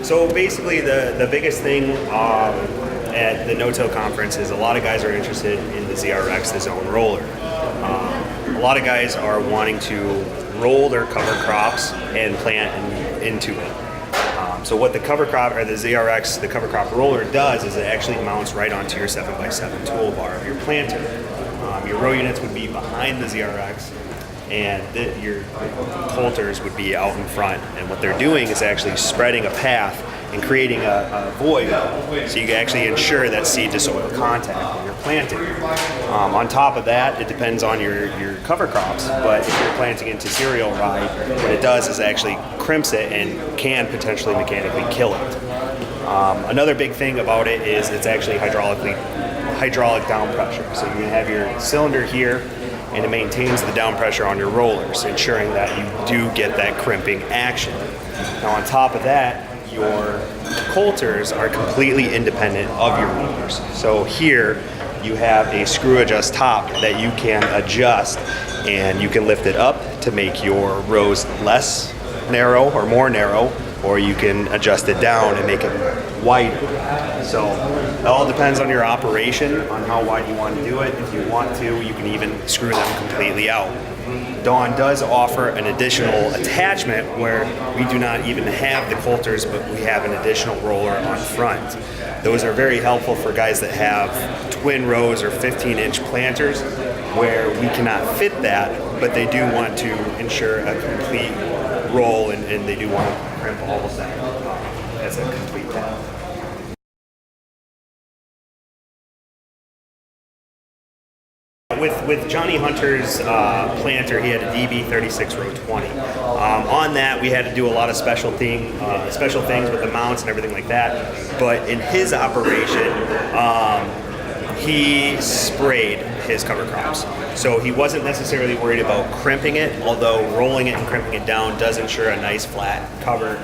So basically the biggest thing at the No-Till Conference is a lot of guys are interested in the ZRX, the zone roller. A lot of guys are wanting to roll their cover crops and plant into it. So what the cover crop, or the ZRX, the cover crop roller does is it actually mounts right onto your 7x7 toolbar of your planter. Your row units would be behind the ZRX, and your coulters would be out in front. And what they're doing is actually spreading a path and creating a void, so you can actually ensure that seed to soil contact when you're planting. On top of that, it depends on your cover crops, but if you're planting into cereal rye, what it does is actually crimps it and can potentially mechanically kill it. Another big thing about it is it's actually hydraulic down pressure. So you're going to have your cylinder here, and it maintains the down pressure on your rollers, ensuring that you do get that crimping action. Now on top of that, your coulters are completely independent of your rollers. So here you have a screw adjust top that you can adjust, and you can lift it up to make your rows less narrow or more narrow, or you can adjust it down and make it wider. So it all depends on your operation, on how wide you want to do it. If you want to, you can even screw them completely out. Dawn does offer an additional attachment where we do not even have the coulters, but we have an additional roller on front. Those are very helpful for guys that have twin rows or 15-inch planters where we cannot fit that, but they do want to ensure a complete roll, and they do want to crimp all of that as a complete path. With Johnny Hunter's planter, he had a DB 36 row 20. On that, we had to do a lot of special things with the mounts and everything like that. But in his operation, he sprayed his cover crops. So he wasn't necessarily worried about crimping it, although rolling it and crimping it down does ensure a nice flat cover.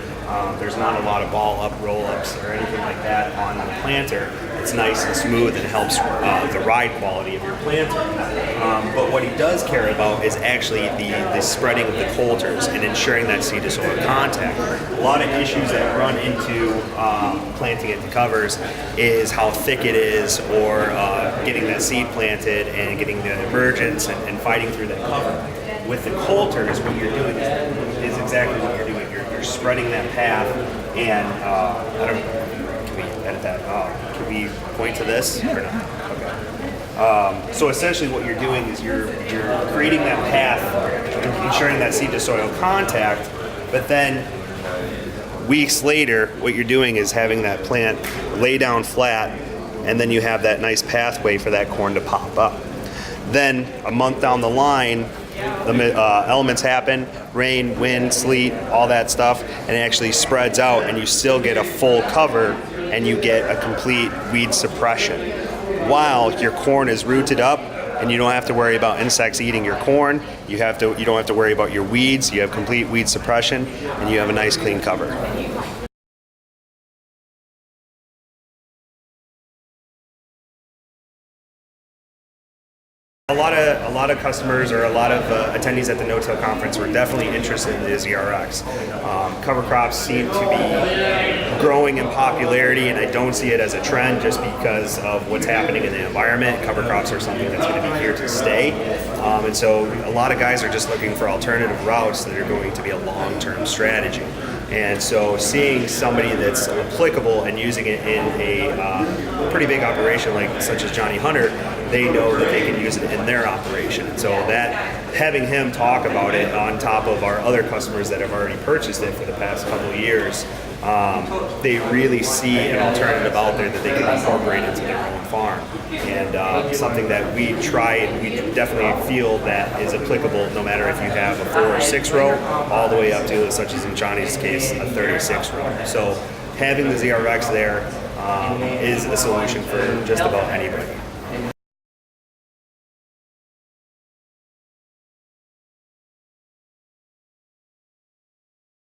There's not a lot of ball up, roll ups, or anything like that on the planter. It's nice and smooth and helps the ride quality of your planter. But what he does care about is actually the spreading of the coulters and ensuring that seed to soil contact. A lot of issues that run into planting into covers is how thick it is, or getting that seed planted and getting the emergence and fighting through that cover. With the coulters, what you're doing is exactly what you're doing. You're spreading that path, and can we edit that? Can we point to this or not? Okay. So essentially, what you're doing is you're creating that path, ensuring that seed to soil contact. But then weeks later, what you're doing is having that plant lay down flat, and then you have that nice pathway for that corn to pop up. Then a month down the line, the elements happen, rain, wind, sleet, all that stuff, and it actually spreads out, and you still get a full cover, and you get a complete weed suppression. While your corn is rooted up, and you don't have to worry about insects eating your corn, you don't have to worry about your weeds, you have complete weed suppression, and you have a nice clean cover. A lot of customers, or a lot of attendees at the No-Till Conference were definitely interested in the ZRX. Cover crops seem to be growing in popularity, and I don't see it as a trend just because of what's happening in the environment. Cover crops are something that's going to be here to stay. And so a lot of guys are just looking for alternative routes that are going to be a long-term strategy. And so seeing somebody that's applicable and using it in a pretty big operation such as Johnny Hunter, they know that they can use it in their operation. And so that having him talk about it on top of our other customers that have already purchased it for the past couple of years, they really see an alternative out there that they can incorporate into their own farm. And something that we definitely feel that is applicable no matter if you have a 4 or 6 row, all the way up to, such as in Johnny's case, a 36 row. So having the ZRX there is a solution for just about anybody.